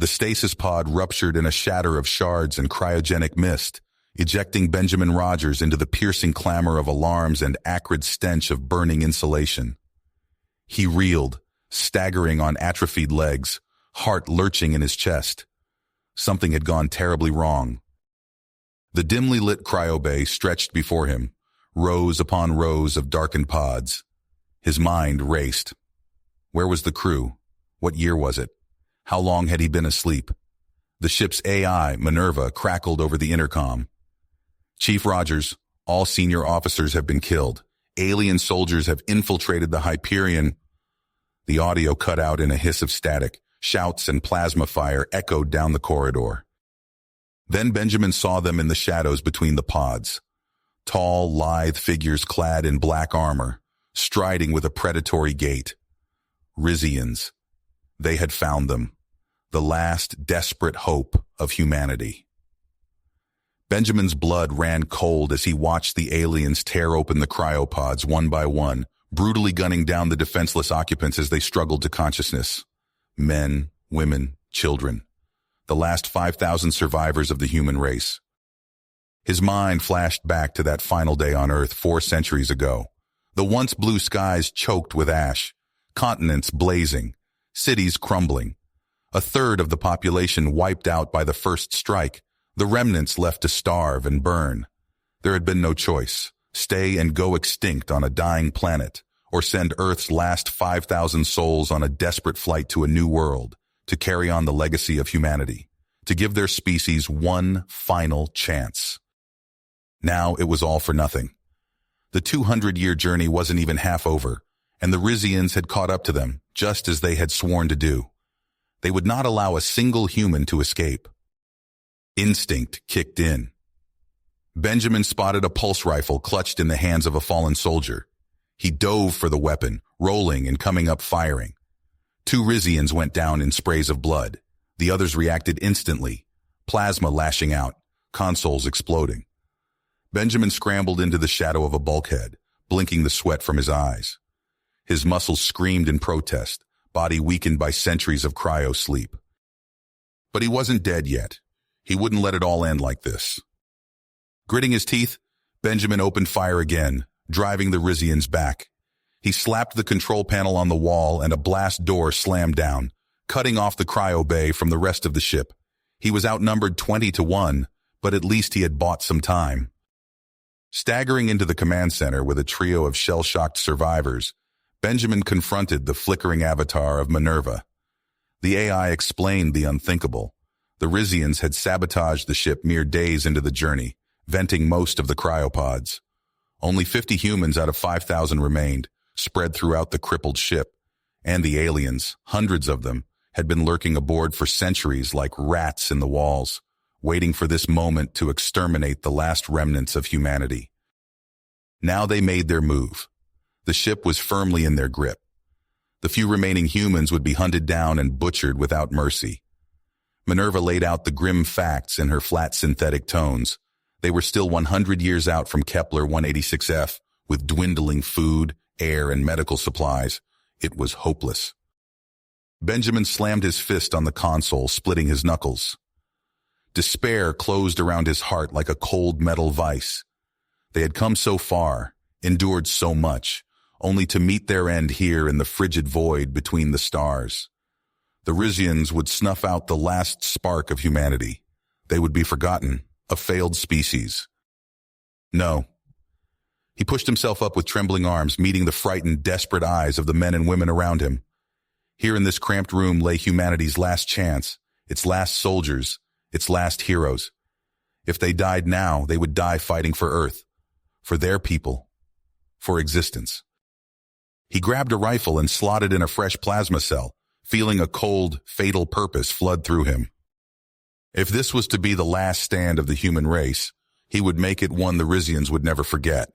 The stasis pod ruptured in a shatter of shards and cryogenic mist, ejecting Benjamin Rogers into the piercing clamor of alarms and acrid stench of burning insulation. He reeled, staggering on atrophied legs, heart lurching in his chest. Something had gone terribly wrong. The dimly lit cryo bay stretched before him, rows upon rows of darkened pods. His mind raced. Where was the crew? What year was it? How long had he been asleep? The ship's AI, Minerva, crackled over the intercom. Chief Rogers, all senior officers have been killed. Alien soldiers have infiltrated the Hyperion. The audio cut out in a hiss of static. Shouts and plasma fire echoed down the corridor. Then Benjamin saw them in the shadows between the pods. Tall, lithe figures clad in black armor, striding with a predatory gait. Rizians. They had found them. The last desperate hope of humanity. Benjamin's blood ran cold as he watched the aliens tear open the cryopods one by one, brutally gunning down the defenseless occupants as they struggled to consciousness. Men, women, children. The last 5,000 survivors of the human race. His mind flashed back to that final day on Earth 4 centuries ago. The once blue skies choked with ash, continents blazing, cities crumbling. A third of the population wiped out by the first strike, the remnants left to starve and burn. There had been no choice. Stay and go extinct on a dying planet, or send Earth's last 5,000 souls on a desperate flight to a new world, to carry on the legacy of humanity, to give their species one final chance. Now it was all for nothing. The 200-year journey wasn't even half over, and the Rizians had caught up to them, just as they had sworn to do. They would not allow a single human to escape. Instinct kicked in. Benjamin spotted a pulse rifle clutched in the hands of a fallen soldier. He dove for the weapon, rolling and coming up firing. 2 Rizians went down in sprays of blood. The others reacted instantly, plasma lashing out, consoles exploding. Benjamin scrambled into the shadow of a bulkhead, blinking the sweat from his eyes. His muscles screamed in protest, body weakened by centuries of cryo sleep. But he wasn't dead yet. He wouldn't let it all end like this. Gritting his teeth, Benjamin opened fire again, driving the Rizians back. He slapped the control panel on the wall and a blast door slammed down, cutting off the cryo bay from the rest of the ship. He was outnumbered 20-1, but at least he had bought some time. Staggering into the command center with a trio of shell-shocked survivors, Benjamin confronted the flickering avatar of Minerva. The AI explained the unthinkable. The Rizians had sabotaged the ship mere days into the journey, venting most of the cryopods. Only 50 humans out of 5,000 remained, spread throughout the crippled ship, and the aliens, hundreds of them, had been lurking aboard for centuries like rats in the walls, waiting for this moment to exterminate the last remnants of humanity. Now they made their move. The ship was firmly in their grip. The few remaining humans would be hunted down and butchered without mercy. Minerva laid out the grim facts in her flat synthetic tones. They were still 100 years out from Kepler 186f, with dwindling food, air, and medical supplies. It was hopeless. Benjamin slammed his fist on the console, splitting his knuckles. Despair closed around his heart like a cold metal vice. They had come so far, endured so much, only to meet their end here in the frigid void between the stars. The Rizians would snuff out the last spark of humanity. They would be forgotten, a failed species. No. He pushed himself up with trembling arms, meeting the frightened, desperate eyes of the men and women around him. Here in this cramped room lay humanity's last chance, its last soldiers, its last heroes. If they died now, they would die fighting for Earth, for their people, for existence. He grabbed a rifle and slotted in a fresh plasma cell, feeling a cold, fatal purpose flood through him. If this was to be the last stand of the human race, he would make it one the Rizians would never forget.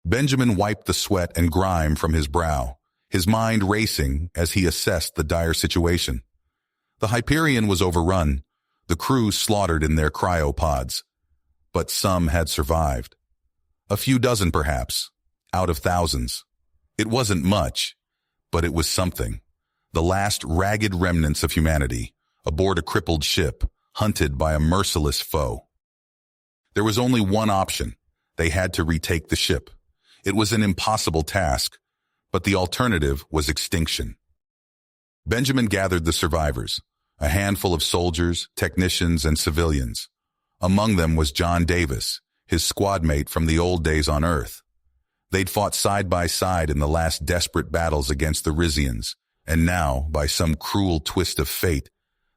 Benjamin wiped the sweat and grime from his brow, his mind racing as he assessed the dire situation. The Hyperion was overrun, the crew slaughtered in their cryopods, but some had survived. A few dozen, perhaps, out of thousands. It wasn't much, but it was something. The last ragged remnants of humanity, aboard a crippled ship, hunted by a merciless foe. There was only one option. They had to retake the ship. It was an impossible task, but the alternative was extinction. Benjamin gathered the survivors, a handful of soldiers, technicians, and civilians. Among them was John Davis, his squad mate from the old days on Earth. They'd fought side by side in the last desperate battles against the Rizians, and now, by some cruel twist of fate,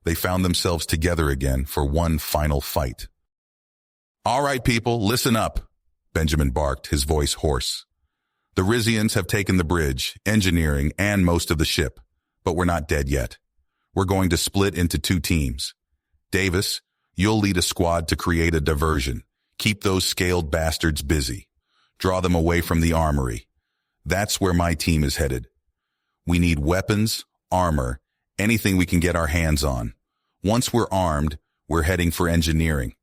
they found themselves together again for one final fight. "All right, people, listen up," Benjamin barked, his voice hoarse. "The Rizians have taken the bridge, engineering, and most of the ship, but we're not dead yet. We're going to split into two teams. Davis, you'll lead a squad to create a diversion. Keep those scaled bastards busy. Draw them away from the armory. That's where my team is headed. We need weapons, armor, anything we can get our hands on. Once we're armed, we're heading for engineering.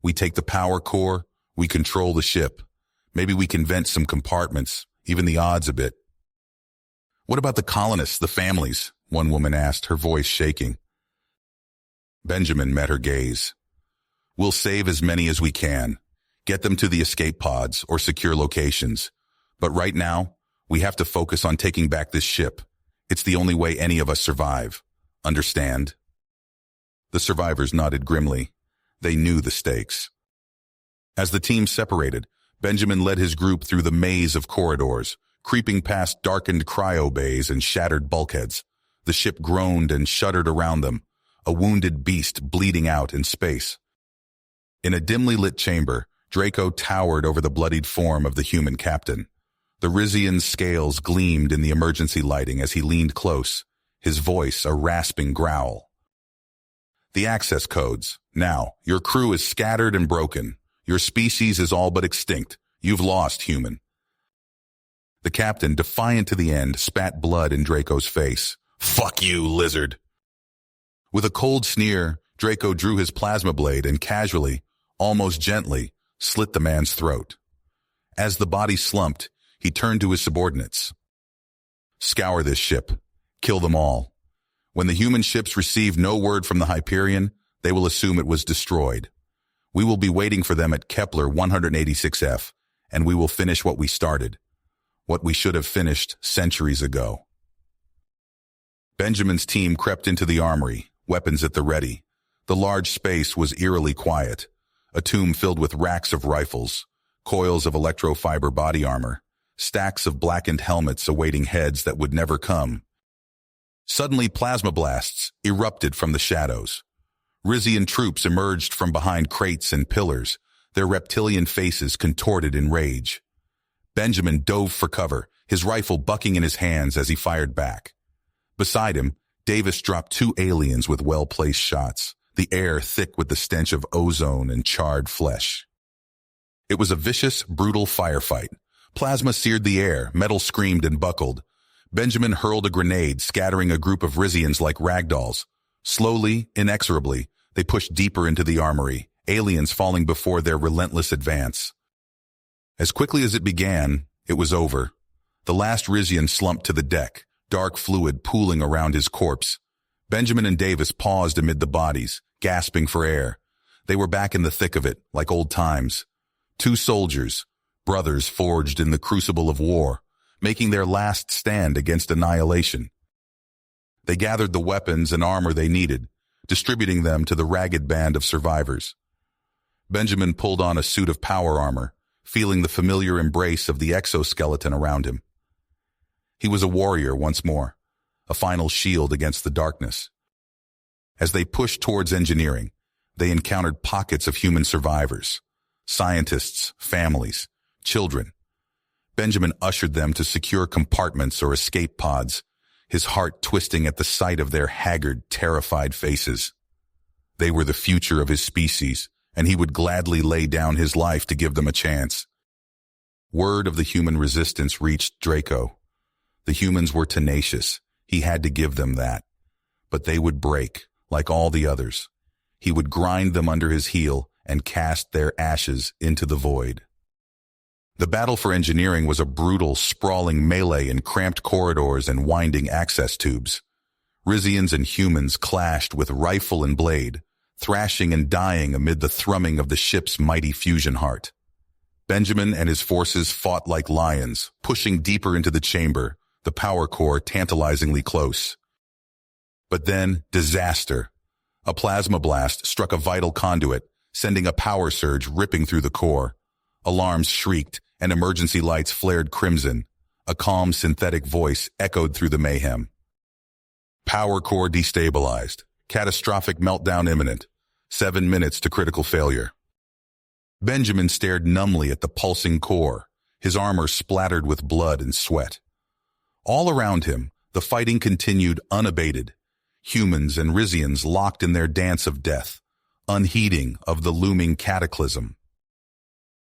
We take the power core, we control the ship. Maybe we can vent some compartments, even the odds a bit." "What about the colonists, the families?" one woman asked, her voice shaking. Benjamin met her gaze. "We'll save as many as we can. Get them to the escape pods or secure locations. But right now, we have to focus on taking back this ship. It's the only way any of us survive. Understand?" The survivors nodded grimly. They knew the stakes. As the team separated, Benjamin led his group through the maze of corridors, creeping past darkened cryo bays and shattered bulkheads. The ship groaned and shuddered around them, a wounded beast bleeding out in space. In a dimly lit chamber, Draco towered over the bloodied form of the human captain. The Rizian's scales gleamed in the emergency lighting as he leaned close, his voice a rasping growl. "The access codes. Now, your crew is scattered and broken. Your species is all but extinct. You've lost, human." The captain, defiant to the end, spat blood in Draco's face. "Fuck you, lizard." With a cold sneer, Draco drew his plasma blade and casually, almost gently, slit the man's throat. As the body slumped, he turned to his subordinates. "Scour this ship. Kill them all. When the human ships receive no word from the Hyperion, they will assume it was destroyed. We will be waiting for them at Kepler 186F, and we will finish what we started. What we should have finished centuries ago." Benjamin's team crept into the armory, weapons at the ready. The large space was eerily quiet, a tomb filled with racks of rifles, coils of electrofiber body armor, stacks of blackened helmets awaiting heads that would never come. Suddenly, plasma blasts erupted from the shadows. Rizian troops emerged from behind crates and pillars, their reptilian faces contorted in rage. Benjamin dove for cover, his rifle bucking in his hands as he fired back. Beside him, Davis dropped two aliens with well-placed shots, the air thick with the stench of ozone and charred flesh. It was a vicious, brutal firefight. Plasma seared the air, metal screamed and buckled. Benjamin hurled a grenade, scattering a group of Rizians like ragdolls. Slowly, inexorably, they pushed deeper into the armory, aliens falling before their relentless advance. As quickly as it began, it was over. The last Rizian slumped to the deck, dark fluid pooling around his corpse. Benjamin and Davis paused amid the bodies, gasping for air. They were back in the thick of it, like old times. Two soldiers, brothers forged in the crucible of war, making their last stand against annihilation. They gathered the weapons and armor they needed, distributing them to the ragged band of survivors. Benjamin pulled on a suit of power armor, feeling the familiar embrace of the exoskeleton around him. He was a warrior once more, a final shield against the darkness. As they pushed towards engineering, they encountered pockets of human survivors, scientists, families, children. Benjamin ushered them to secure compartments or escape pods, his heart twisting at the sight of their haggard, terrified faces. They were the future of his species, and he would gladly lay down his life to give them a chance. Word of the human resistance reached Draco. The humans were tenacious. He had to give them that. But they would break, like all the others. He would grind them under his heel and cast their ashes into the void. The battle for engineering was a brutal, sprawling melee in cramped corridors and winding access tubes. Rizians and humans clashed with rifle and blade, thrashing and dying amid the thrumming of the ship's mighty fusion heart. Benjamin and his forces fought like lions, pushing deeper into the chamber, the power core tantalizingly close. But then, disaster. A plasma blast struck a vital conduit, sending a power surge ripping through the core. Alarms shrieked, and emergency lights flared crimson. A calm synthetic voice echoed through the mayhem. Power core destabilized. Catastrophic meltdown imminent. 7 minutes to critical failure. Benjamin stared numbly at the pulsing core, his armor splattered with blood and sweat. All around him, the fighting continued unabated. Humans and Rizians locked in their dance of death, unheeding of the looming cataclysm.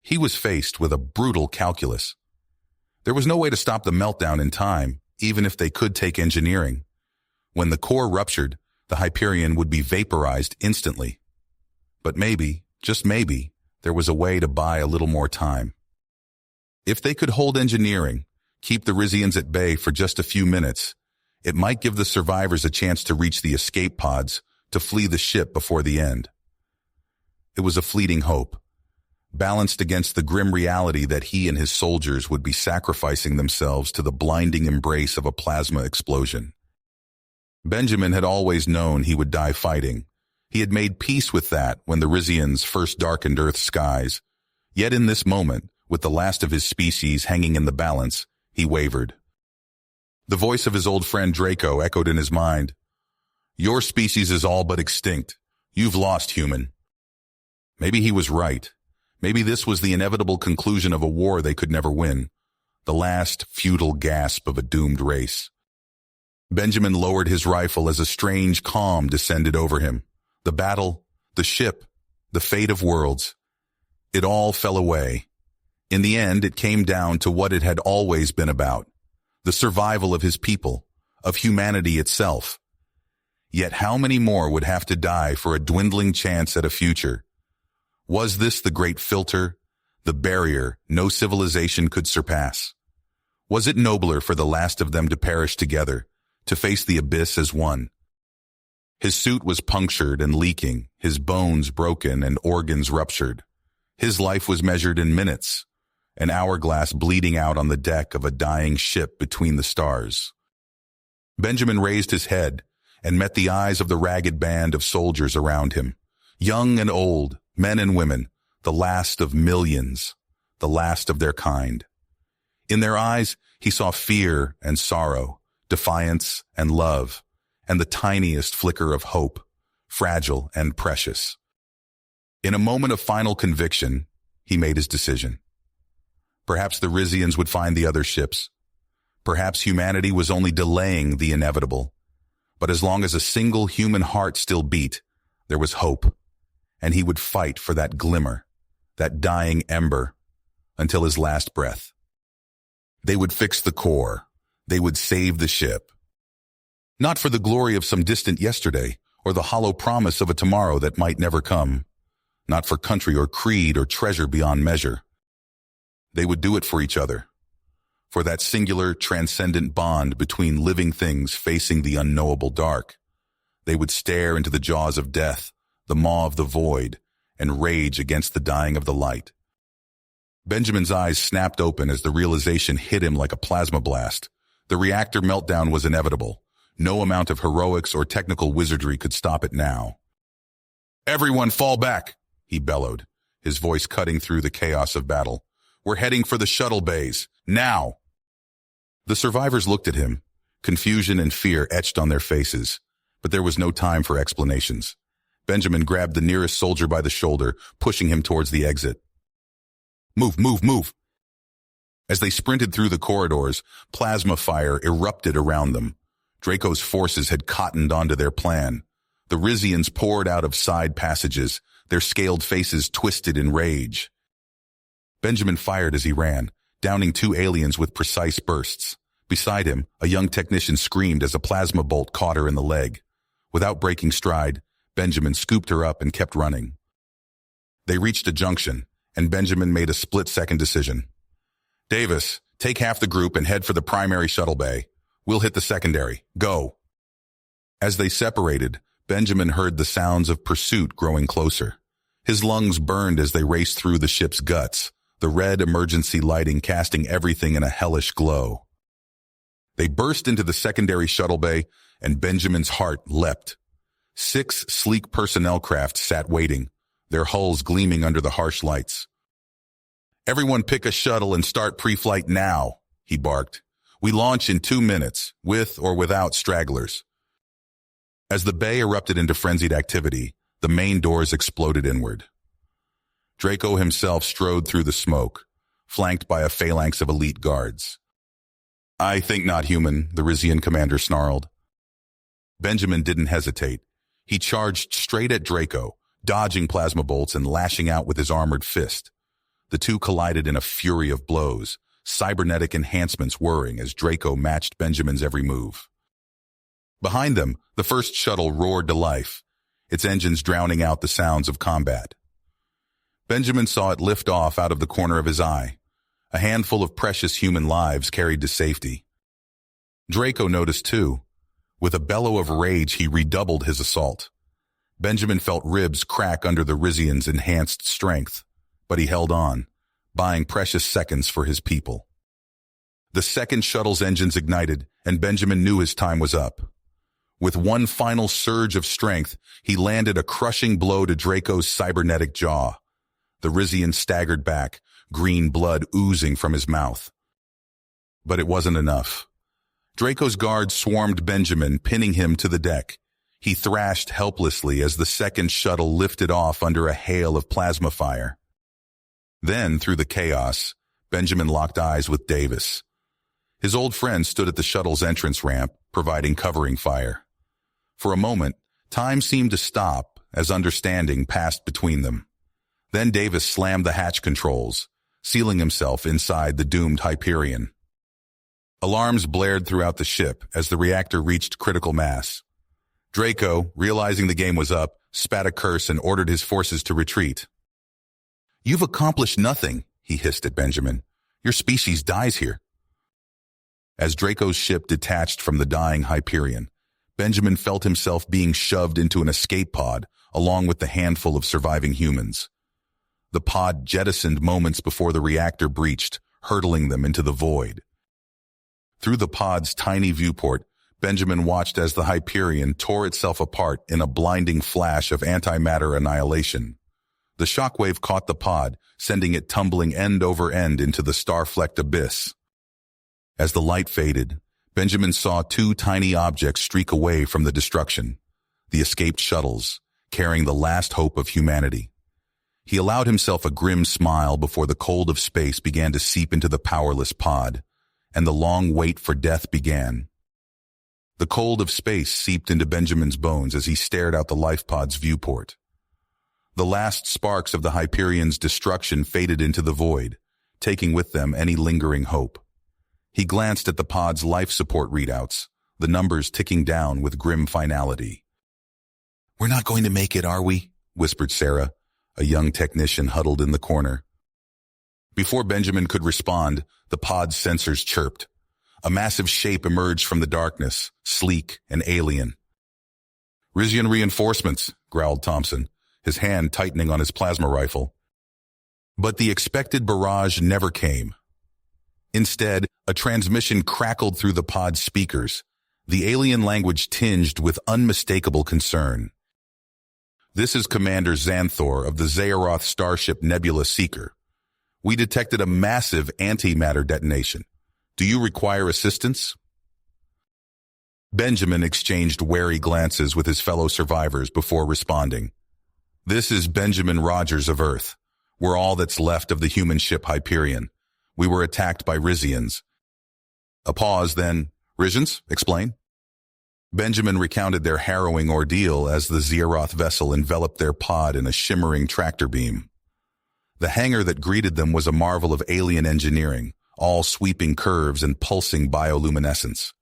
He was faced with a brutal calculus. There was no way to stop the meltdown in time, even if they could take engineering. When the core ruptured, the Hyperion would be vaporized instantly. But maybe, just maybe, there was a way to buy a little more time. If they could hold engineering, keep the Rizians at bay for just a few minutes, it might give the survivors a chance to reach the escape pods, to flee the ship before the end. It was a fleeting hope, balanced against the grim reality that he and his soldiers would be sacrificing themselves to the blinding embrace of a plasma explosion. Benjamin had always known he would die fighting. He had made peace with that when the Rizians first darkened Earth's skies. Yet in this moment, with the last of his species hanging in the balance, he wavered. The voice of his old friend Draco echoed in his mind. "Your species is all but extinct. You've lost, human." Maybe he was right. Maybe this was the inevitable conclusion of a war they could never win, the last futile gasp of a doomed race. Benjamin lowered his rifle as a strange calm descended over him. The battle, the ship, the fate of worlds. It all fell away. In the end, it came down to what it had always been about, the survival of his people, of humanity itself. Yet how many more would have to die for a dwindling chance at a future? Was this the great filter, the barrier no civilization could surpass? Was it nobler for the last of them to perish together, to face the abyss as one? His suit was punctured and leaking, his bones broken and organs ruptured. His life was measured in minutes, an hourglass bleeding out on the deck of a dying ship between the stars. Benjamin raised his head and met the eyes of the ragged band of soldiers around him, young and old, men and women, the last of millions, the last of their kind. In their eyes, he saw fear and sorrow, defiance and love, and the tiniest flicker of hope, fragile and precious. In a moment of final conviction, he made his decision. Perhaps the Rizians would find the other ships. Perhaps humanity was only delaying the inevitable. But as long as a single human heart still beat, there was hope, and he would fight for that glimmer, that dying ember, until his last breath. They would fix the core. They would save the ship. Not for the glory of some distant yesterday, or the hollow promise of a tomorrow that might never come. Not for country or creed or treasure beyond measure. They would do it for each other. For that singular, transcendent bond between living things facing the unknowable dark. They would stare into the jaws of death, the maw of the void, and rage against the dying of the light. Benjamin's eyes snapped open as the realization hit him like a plasma blast. The reactor meltdown was inevitable. No amount of heroics or technical wizardry could stop it now. "Everyone fall back," he bellowed, his voice cutting through the chaos of battle. "We're heading for the shuttle bays, now!" The survivors looked at him, confusion and fear etched on their faces, but there was no time for explanations. Benjamin grabbed the nearest soldier by the shoulder, pushing him towards the exit. "Move, move, move!" As they sprinted through the corridors, plasma fire erupted around them. Draco's forces had cottoned onto their plan. The Rizians poured out of side passages, their scaled faces twisted in rage. Benjamin fired as he ran, downing 2 aliens with precise bursts. Beside him, a young technician screamed as a plasma bolt caught her in the leg. Without breaking stride, Benjamin scooped her up and kept running. They reached a junction, and Benjamin made a split-second decision. "Davis, take half the group and head for the primary shuttle bay. We'll hit the secondary. Go." As they separated, Benjamin heard the sounds of pursuit growing closer. His lungs burned as they raced through the ship's guts, the red emergency lighting casting everything in a hellish glow. They burst into the secondary shuttle bay, and Benjamin's heart leapt. 6 sleek personnel craft sat waiting, their hulls gleaming under the harsh lights. "Everyone pick a shuttle and start pre-flight now," he barked. "We launch in 2 minutes, with or without stragglers." As the bay erupted into frenzied activity, the main doors exploded inward. Draco himself strode through the smoke, flanked by a phalanx of elite guards. "I think not, human," the Rizian commander snarled. Benjamin didn't hesitate. He charged straight at Draco, dodging plasma bolts and lashing out with his armored fist. The two collided in a fury of blows, cybernetic enhancements whirring as Draco matched Benjamin's every move. Behind them, the first shuttle roared to life, its engines drowning out the sounds of combat. Benjamin saw it lift off out of the corner of his eye, a handful of precious human lives carried to safety. Draco noticed too. With a bellow of rage, he redoubled his assault. Benjamin felt ribs crack under the Rizian's enhanced strength, but he held on, buying precious seconds for his people. The second shuttle's engines ignited, and Benjamin knew his time was up. With one final surge of strength, he landed a crushing blow to Draco's cybernetic jaw. The Rizian staggered back, green blood oozing from his mouth. But it wasn't enough. Draco's guards swarmed Benjamin, pinning him to the deck. He thrashed helplessly as the second shuttle lifted off under a hail of plasma fire. Then, through the chaos, Benjamin locked eyes with Davis. His old friend stood at the shuttle's entrance ramp, providing covering fire. For a moment, time seemed to stop as understanding passed between them. Then Davis slammed the hatch controls, sealing himself inside the doomed Hyperion. Alarms blared throughout the ship as the reactor reached critical mass. Draco, realizing the game was up, spat a curse and ordered his forces to retreat. "You've accomplished nothing," he hissed at Benjamin. "Your species dies here." As Draco's ship detached from the dying Hyperion, Benjamin felt himself being shoved into an escape pod along with the handful of surviving humans. The pod jettisoned moments before the reactor breached, hurtling them into the void. Through the pod's tiny viewport, Benjamin watched as the Hyperion tore itself apart in a blinding flash of antimatter annihilation. The shockwave caught the pod, sending it tumbling end over end into the star-flecked abyss. As the light faded, Benjamin saw 2 tiny objects streak away from the destruction, the escaped shuttles, carrying the last hope of humanity. He allowed himself a grim smile before the cold of space began to seep into the powerless pod, and the long wait for death began. The cold of space seeped into Benjamin's bones as he stared out the life pod's viewport. The last sparks of the Hyperion's destruction faded into the void, taking with them any lingering hope. He glanced at the pod's life support readouts, the numbers ticking down with grim finality. "We're not going to make it, are we?" whispered Sarah, a young technician huddled in the corner. Before Benjamin could respond, the pod's sensors chirped. A massive shape emerged from the darkness, sleek and alien. "Rizian reinforcements," growled Thompson, his hand tightening on his plasma rifle. But the expected barrage never came. Instead, a transmission crackled through the pod's speakers, the alien language tinged with unmistakable concern. "This is Commander Xanthor of the Zaeroth starship Nebula Seeker. We detected a massive antimatter detonation. Do you require assistance?" Benjamin exchanged wary glances with his fellow survivors before responding. "This is Benjamin Rogers of Earth. We're all that's left of the human ship Hyperion. We were attacked by Rizians." A pause, then, "Rizians? Explain." Benjamin recounted their harrowing ordeal as the Zaeroth vessel enveloped their pod in a shimmering tractor beam. The hangar that greeted them was a marvel of alien engineering, all sweeping curves and pulsing bioluminescence.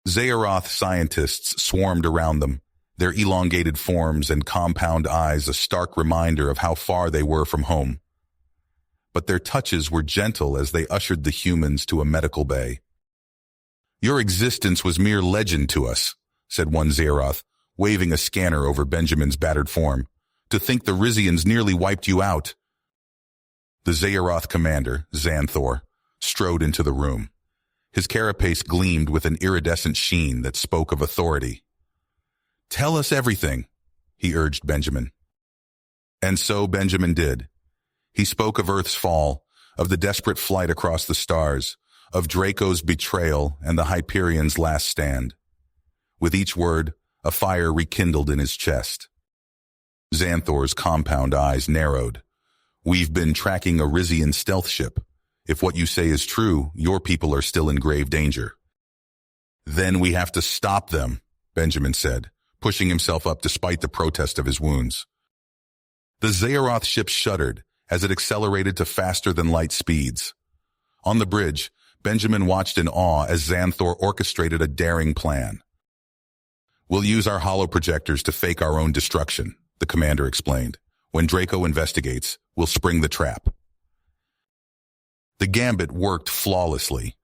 Zaeroth scientists swarmed around them, their elongated forms and compound eyes a stark reminder of how far they were from home. But their touches were gentle as they ushered the humans to a medical bay. "Your existence was mere legend to us," said one Zeroth, waving a scanner over Benjamin's battered form. To think the Rizians nearly wiped you out. The Zeroth commander, Xanthor, strode into the room. His carapace gleamed with an iridescent sheen that spoke of authority. "Tell us everything," he urged Benjamin. And so Benjamin did. He spoke of Earth's fall, of the desperate flight across the stars, of Draco's betrayal and the Hyperion's last stand. With each word, a fire rekindled in his chest. Xanthor's compound eyes narrowed. "We've been tracking a Rizian stealth ship. If what you say is true, your people are still in grave danger." "Then we have to stop them," Benjamin said, pushing himself up despite the protest of his wounds. The Zeroth ship shuddered as it accelerated to faster-than-light speeds. On the bridge, Benjamin watched in awe as Xanthor orchestrated a daring plan. "We'll use our holoprojectors to fake our own destruction," the commander explained. "When Draco investigates, we'll spring the trap." The gambit worked flawlessly.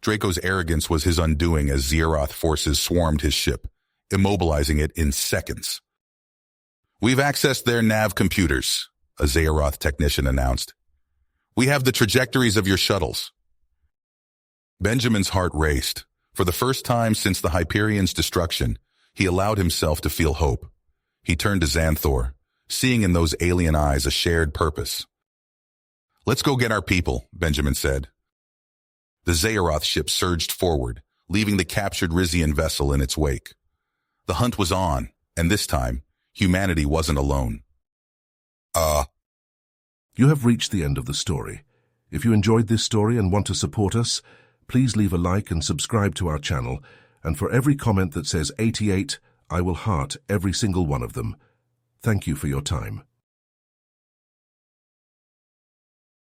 Draco's arrogance was his undoing as Zeroth forces swarmed his ship, immobilizing it in seconds. "We've accessed their nav computers," a Zeroth technician announced. "We have the trajectories of your shuttles." Benjamin's heart raced. For the first time since the Hyperion's destruction, he allowed himself to feel hope. He turned to Xanthor, seeing in those alien eyes a shared purpose. "Let's go get our people," Benjamin said. The Zeroth ship surged forward, leaving the captured Rizian vessel in its wake. The hunt was on, and this time, humanity wasn't alone. You have reached the end of the story. If you enjoyed this story and want to support us, please leave a like and subscribe to our channel, and for every comment that says 88, I will heart every single one of them. Thank you for your time.